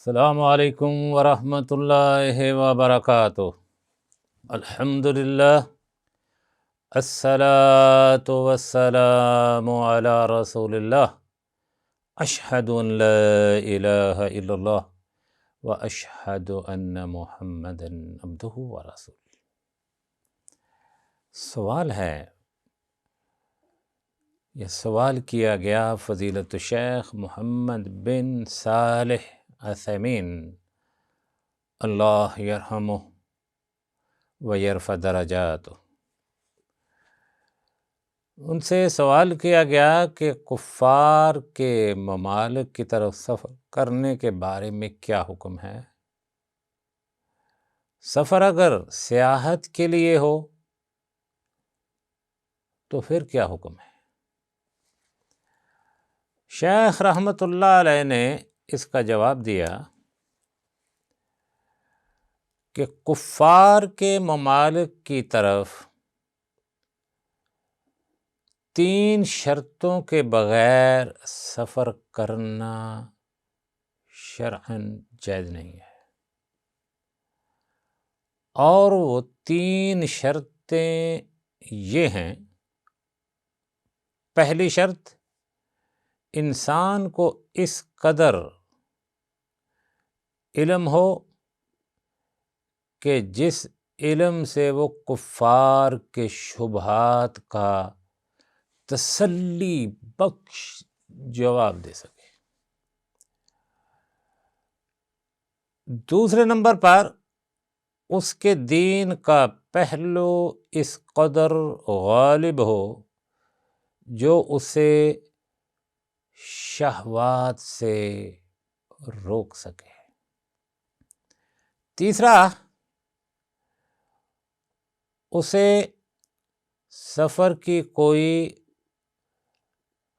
السلام علیکم ورحمۃ اللہ وبرکاتہ۔ الحمدللہ، الصلاۃ والسلام علی رسول اللہ، اشہد ان لا الہ الا اللہ واشہد ان محمدا عبدہ ورسولہ۔ سوال ہے، یہ سوال کیا گیا فضیلت الشیخ محمد بن صالح عثیمین اللہ یرحمہ ویرفع درجاتہ۔ ان سے سوال کیا گیا کہ کفار کے ممالک کی طرف سفر کرنے کے بارے میں کیا حکم ہے؟ سفر اگر سیاحت کے لیے ہو تو پھر کیا حکم ہے؟ شیخ رحمۃ اللہ علیہ نے اس کا جواب دیا کہ کفار کے ممالک کی طرف 3 شرطوں کے بغیر سفر کرنا شرعاً جائز نہیں ہے، اور وہ 3 شرطیں یہ ہیں۔ پہلی شرط، انسان کو اس قدر علم ہو کہ جس علم سے وہ کفار کے شبہات کا تسلی بخش جواب دے سکے۔ دوسرے نمبر پر، اس کے دین کا پہلو اس قدر غالب ہو جو اسے شہوات سے روک سکے۔ تیسرا، اسے سفر کی کوئی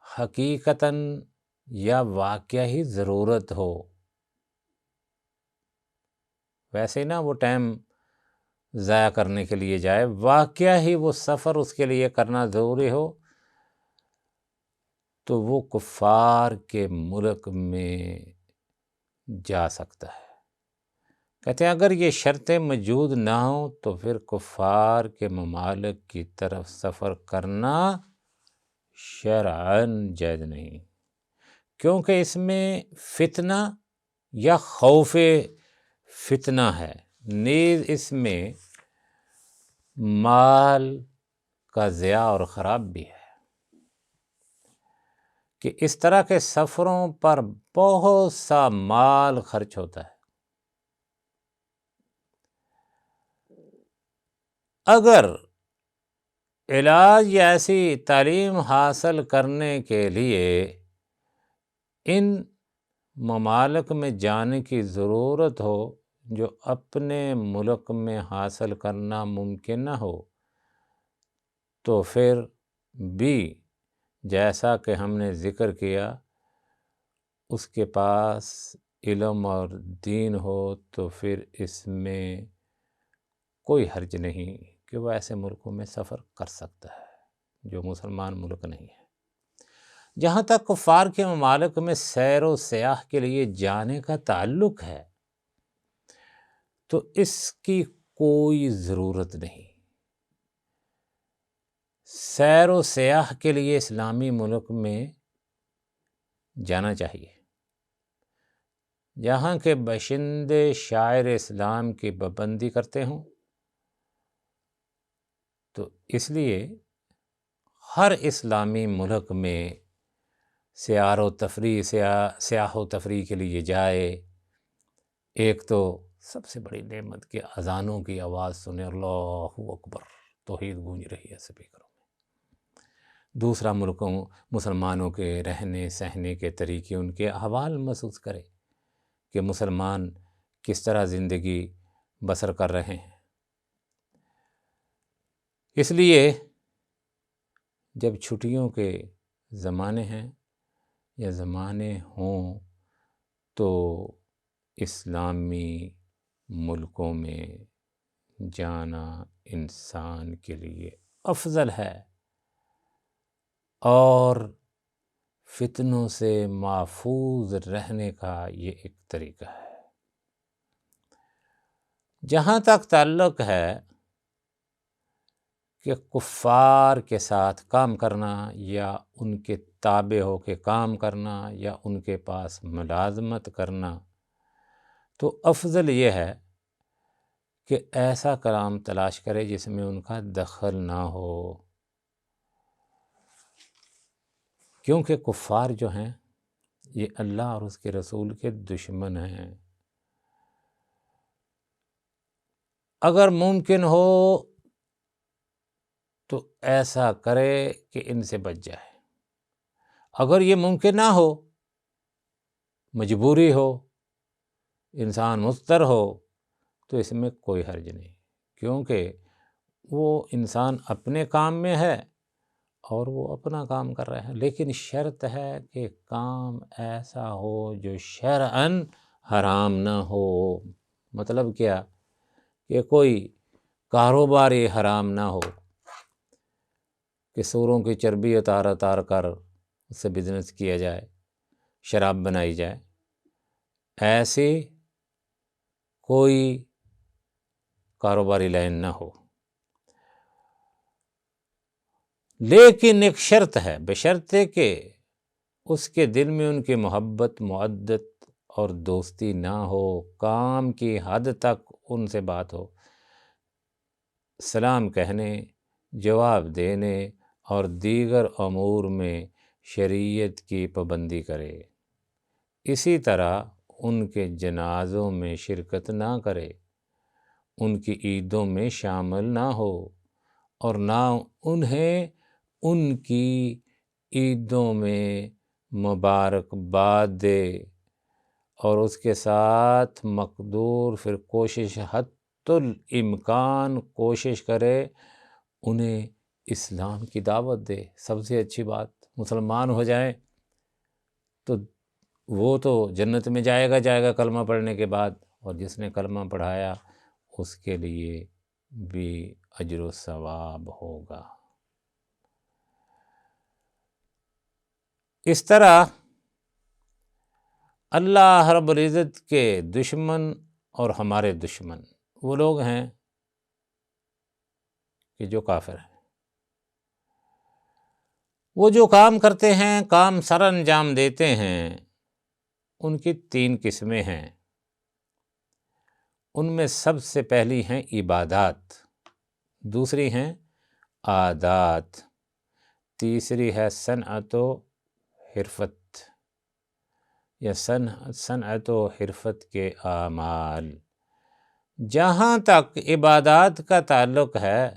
حقیقتاً یا واقعی ضرورت ہو، ویسے نہ وہ ٹائم ضائع کرنے کے لیے جائے، واقعہ ہی وہ سفر اس کے لیے کرنا ضروری ہو، تو وہ کفار کے ملک میں جا سکتا ہے۔ کہتے ہیں اگر یہ شرطیں موجود نہ ہوں تو پھر کفار کے ممالک کی طرف سفر کرنا شرعاً جائز نہیں، کیونکہ اس میں فتنہ یا خوف فتنہ ہے، نیز اس میں مال کا ضیاع اور خراب بھی ہے، کہ اس طرح کے سفروں پر بہت سا مال خرچ ہوتا ہے۔ اگر علاج یا ایسی تعلیم حاصل کرنے کے لیے ان ممالک میں جانے کی ضرورت ہو جو اپنے ملک میں حاصل کرنا ممکن نہ ہو، تو پھر بھی جیسا کہ ہم نے ذکر کیا، اس کے پاس علم اور دین ہو تو پھر اس میں کوئی حرج نہیں کہ وہ ایسے ملکوں میں سفر کر سکتا ہے جو مسلمان ملک نہیں ہے۔ جہاں تک کفار کے ممالک میں سیر و سیاح کے لیے جانے کا تعلق ہے تو اس کی کوئی ضرورت نہیں۔ سیر و سیاح کے لیے اسلامی ملک میں جانا چاہیے جہاں کے باشندے شاعر اسلام کی پابندی کرتے ہوں، تو اس لیے ہر اسلامی ملک میں سیاح و تفریح کے لیے جائے۔ ایک تو سب سے بڑی نعمت کہ اذانوں کی آواز سنے، اللہ اکبر، توحید گونج رہی ہے اسپیکروں میں۔ دوسرا، مسلمانوں کے رہنے سہنے کے طریقے، ان کے احوال محسوس کرے کہ مسلمان کس طرح زندگی بسر کر رہے ہیں۔ اس لیے جب چھٹیوں کے زمانے ہیں یا زمانے ہوں تو اسلامی ملکوں میں جانا انسان کے لیے افضل ہے اور فتنوں سے محفوظ رہنے کا یہ ایک طریقہ ہے۔ جہاں تک تعلق ہے کہ کفار کے ساتھ کام کرنا یا ان کے تابع ہو کے کام کرنا یا ان کے پاس ملازمت کرنا، تو افضل یہ ہے کہ ایسا کلام تلاش کرے جس میں ان کا دخل نہ ہو، کیونکہ کفار جو ہیں یہ اللہ اور اس کے رسول کے دشمن ہیں۔ اگر ممکن ہو تو ایسا کرے کہ ان سے بچ جائے، اگر یہ ممکن نہ ہو، مجبوری ہو، انسان مضطر ہو، تو اس میں کوئی حرج نہیں، کیونکہ وہ انسان اپنے کام میں ہے اور وہ اپنا کام کر رہے ہیں، لیکن شرط ہے کہ کام ایسا ہو جو شرعاً حرام نہ ہو۔ مطلب کیا؟ کہ کوئی کاروباری حرام نہ ہو کہ سوروں کی چربی اتار کر اس سے بزنس کیا جائے، شراب بنائی جائے، ایسی کوئی کاروباری لائن نہ ہو۔ لیکن ایک شرط ہے، بشرطے کہ اس کے دل میں ان کی محبت، مودت اور دوستی نہ ہو، کام کی حد تک ان سے بات ہو، سلام کہنے، جواب دینے اور دیگر امور میں شریعت کی پابندی کرے۔ اسی طرح ان کے جنازوں میں شرکت نہ کرے، ان کی عیدوں میں شامل نہ ہو اور نہ انہیں ان کی عیدوں میں مبارکباد دے، اور اس کے ساتھ مقدور پھر کوشش حتی الامکان کوشش کرے انہیں اسلام کی دعوت دے۔ سب سے اچھی بات، مسلمان ہو جائیں تو وہ تو جنت میں جائے گا کلمہ پڑھنے کے بعد، اور جس نے کلمہ پڑھایا اس کے لیے بھی اجر و ثواب ہوگا۔ اس طرح اللہ رب العزت کے دشمن اور ہمارے دشمن وہ لوگ ہیں کہ جو کافر ہیں، وہ جو کام کرتے ہیں، کام سر انجام دیتے ہیں، ان کی 3 قسمیں ہیں۔ ان میں سب سے پہلی ہیں عبادات، دوسری ہیں عادات، تیسری ہے صنعت و حرفت یا صنعت و حرفت کے اعمال۔ جہاں تک عبادات کا تعلق ہے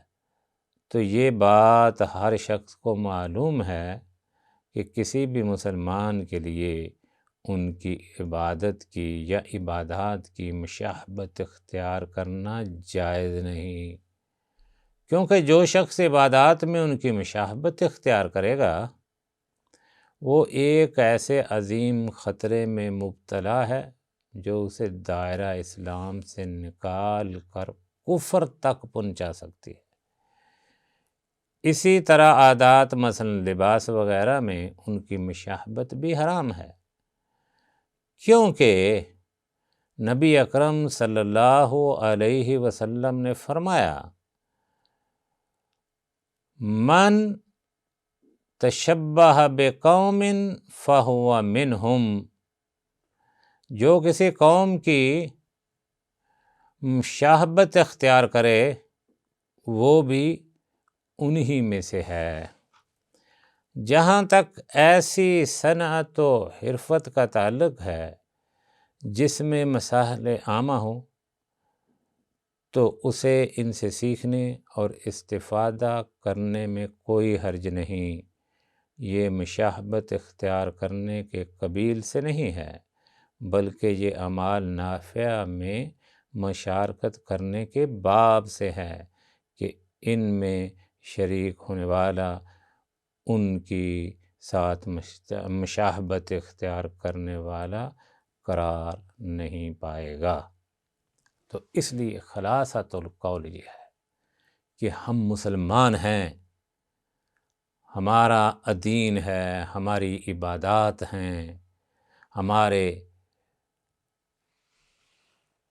تو یہ بات ہر شخص کو معلوم ہے کہ کسی بھی مسلمان کے لیے ان کی عبادت کی یا عبادات کی مشابہت اختیار کرنا جائز نہیں، کیونکہ جو شخص عبادات میں ان کی مشابہت اختیار کرے گا وہ ایک ایسے عظیم خطرے میں مبتلا ہے جو اسے دائرہ اسلام سے نکال کر کفر تک پہنچا سکتی ہے۔ اسی طرح عادات مثلا لباس وغیرہ میں ان کی مشابہت بھی حرام ہے، کیونکہ نبی اکرم صلی اللہ علیہ وسلم نے فرمایا، من تشبہ بقوم فہو منہم، جو کسی قوم کی مشابہت اختیار کرے وہ بھی انہی میں سے ہے۔ جہاں تک ایسی صنعت و حرفت کا تعلق ہے جس میں مسائل عامہ ہوں تو اسے ان سے سیکھنے اور استفادہ کرنے میں کوئی حرج نہیں، یہ مشابہت اختیار کرنے کے قبیل سے نہیں ہے، بلکہ یہ اعمال نافعہ میں مشارکت کرنے کے باب سے ہے کہ ان میں شریک ہونے والا ان کی ساتھ مشابہت اختیار کرنے والا قرار نہیں پائے گا۔ تو اس لیے خلاصۃ القول یہ ہے کہ ہم مسلمان ہیں، ہمارا دین ہے، ہماری عبادات ہیں، ہمارے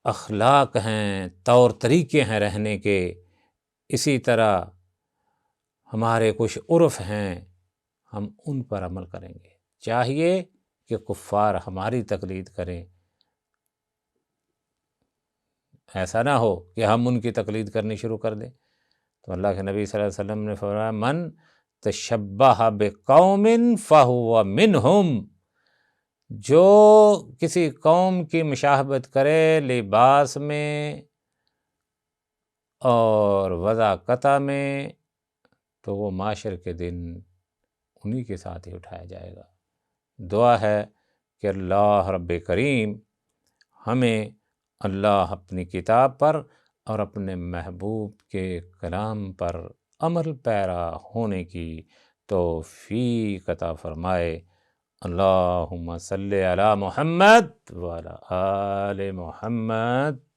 اخلاق ہیں، طور طریقے ہیں رہنے کے، اسی طرح ہمارے کچھ عرف ہیں، ہم ان پر عمل کریں گے۔ چاہیے کہ کفار ہماری تقلید کریں، ایسا نہ ہو کہ ہم ان کی تقلید کرنی شروع کر دیں۔ تو اللہ کے نبی صلی اللہ علیہ وسلم نے فرمایا من تشبہ بقوم فہو منہم، جو کسی قوم کی مشابہت کرے لباس میں اور وضاقت میں، تو وہ معاشر کے دن انہی کے ساتھ ہی اٹھایا جائے گا۔ دعا ہے کہ اللہ رب کریم ہمیں اللہ اپنی کتاب پر اور اپنے محبوب کے کلام پر عمل پیرا ہونے کی توفیق عطا فرمائے۔ اللہم صلی علی محمد وعلی آل محمد۔